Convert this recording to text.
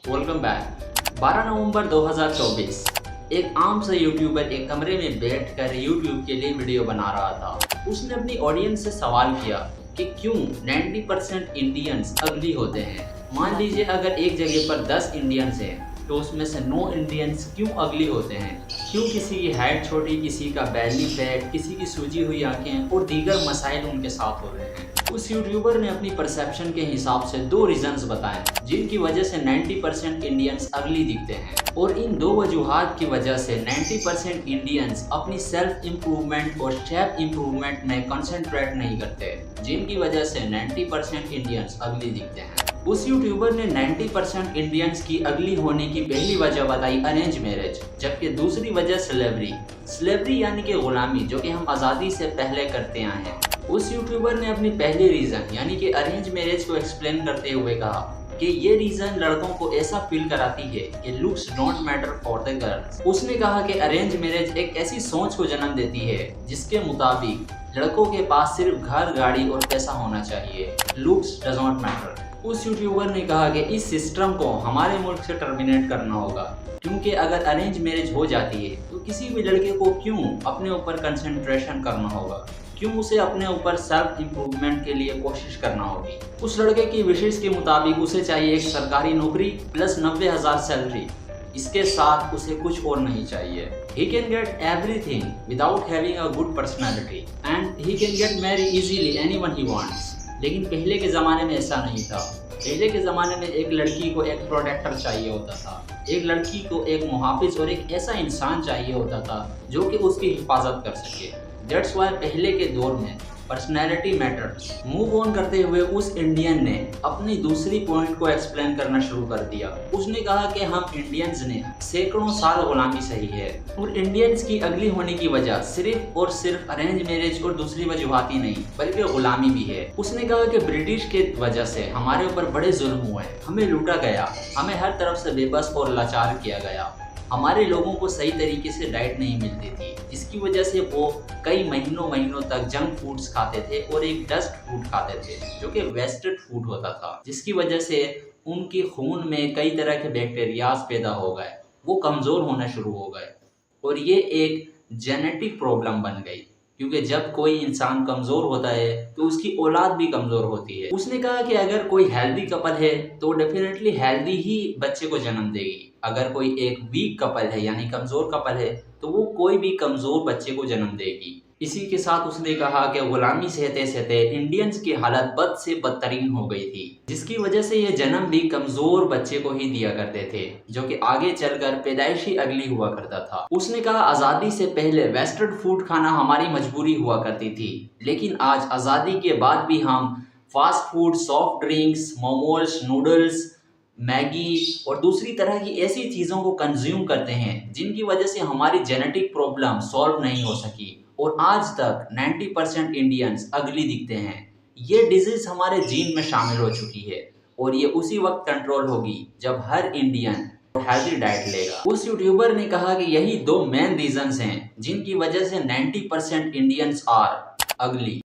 Welcome back. 12 नवंबर 2024 एक आम सा यूट्यूबर एक कमरे में बैठकर यूट्यूब के लिए वीडियो बना रहा था। उसने अपनी ऑडियंस से सवाल किया कि क्यों 90% इंडियंस अगली होते हैं। मान लीजिए अगर एक जगह पर 10 इंडियंस हैं तो उसमें से 9 इंडियंस क्यों अगली होते हैं। क्यों किसी की हाइट छोटी, किसी का बैली फैट, किसी की सूजी हुई आंखें और दीगर मसाइल उनके साथ हो रहे हैं। उस यूट्यूबर ने अपनी परसेप्शन के हिसाब से 2 रीजंस बताए जिनकी वजह से 90% इंडियंस अगली दिखते हैं, और इन 2 वजूहात की वजह से 90% इंडियंस अपनी सेल्फ इम्प्रूवमेंट और शेप इम्प्रूवमेंट में कंसंट्रेट नहीं करते, जिनकी वजह से 90% इंडियंस अगली दिखते हैं। उस यूट्यूबर ने 90% इंडियंस की अगली होने की पहली वजह बताई अरेंज मैरिज, जबकि दूसरी वजह स्लेवरी यानी कि गुलामी, जो कि हम आज़ादी से पहले करते आए हैं। उस यूट्यूबर ने अपनी पहली रीज़न यानी कि अरेंज मैरिज को एक्सप्लेन करते हुए कहा कि ये रीज़न लड़कों को ऐसा फील कराती है कि looks don't matter for the girls. उसने कहा कि अरेंज मैरिज एक ऐसी सोच को जन्म देती है जिसके मुताबिक लड़कों के पास सिर्फ घर, गाड़ी और पैसा होना चाहिए, लुक्स डज नॉट मैटर। उस यूट्यूबर ने कहा कि इस सिस्टम को हमारे मुल्क से टर्मिनेट करना होगा, क्योंकि अगर अरेंज मैरिज हो जाती है तो किसी भी लड़के को क्यों अपने ऊपर कंसंट्रेशन करना होगा, क्यों उसे अपने ऊपर सेल्फ इम्प्रूवमेंट के लिए कोशिश करना होगी। उस लड़के की विशेष के मुताबिक उसे चाहिए एक सरकारी नौकरी प्लस 90,000 सैलरी, इसके साथ उसे कुछ और नहीं चाहिए। He can get everything without having a good personality and he can get married easily anyone he wants। लेकिन पहले के ज़माने में ऐसा नहीं था। पहले के ज़माने में एक लड़की को एक प्रोटेक्टर चाहिए होता था, एक लड़की को एक मुहाफिज और एक ऐसा इंसान चाहिए होता था जो कि उसकी हिफाजत कर सके। दैट्स वाई पहले के दौर में पर्सनैलिटी मैटर्स। मूव ऑन करते हुए उस इंडियन ने अपनी दूसरी पॉइंट को एक्सप्लेन करना शुरू कर दिया। उसने कहा कि हम इंडियंस ने सैकड़ों साल गुलामी सही है और इंडियंस की अगली होने की वजह सिर्फ और सिर्फ अरेंज मैरिज और दूसरी वजूहात ही नहीं बल्कि गुलामी भी है। उसने कहा कि ब्रिटिश के वजह से हमारे ऊपर बड़े जुल्म हुए, हमें लूटा गया, हमें हर तरफ से बेबस और लाचार किया गया। हमारे लोगों को सही तरीके से डाइट नहीं मिलती थी, जिसकी वजह से वो कई महीनों तक जंक फूड्स खाते थे और एक डस्ट फूड खाते थे जो कि वेस्टेड फूड होता था, जिसकी वजह से उनके खून में कई तरह के बैक्टीरियाज पैदा हो गए, वो कमज़ोर होना शुरू हो गए और ये एक जेनेटिक प्रॉब्लम बन गई, क्योंकि जब कोई इंसान कमज़ोर होता है तो उसकी औलाद भी कमज़ोर होती है। उसने कहा कि अगर कोई हेल्दी कपल है तो डेफिनेटली हेल्दी ही बच्चे को जन्म देगी। अगर कोई एक वीक कपल है यानी कमज़ोर कपल है तो वो कोई भी कमज़ोर बच्चे को जन्म देगी। इसी के साथ उसने कहा कि गुलामी सहते सहते इंडियंस की हालत बद से बदतरीन हो गई थी, जिसकी वजह से ये जन्म भी कमज़ोर बच्चे को ही दिया करते थे जो कि आगे चलकर पैदाइशी अगली हुआ करता था। उसने कहा आज़ादी से पहले वेस्टर्न फूड खाना हमारी मजबूरी हुआ करती थी, लेकिन आज आज़ादी के बाद भी हम fast food, soft drinks, momos, noodles, Maggi और दूसरी तरह की ऐसी चीज़ों को कंज्यूम करते हैं जिनकी वजह से हमारी जेनेटिक प्रॉब्लम सॉल्व नहीं हो सकी और आज तक 90% इंडियंस अगली दिखते हैं। ये डिजीज़ हमारे जीन में शामिल हो चुकी है और ये उसी वक्त कंट्रोल होगी जब हर इंडियन हेल्दी डाइट लेगा। उस यूट्यूबर ने कहा कि यही 2 मेन रीजंस हैं जिनकी वजह से 90% इंडियंस आर अगली।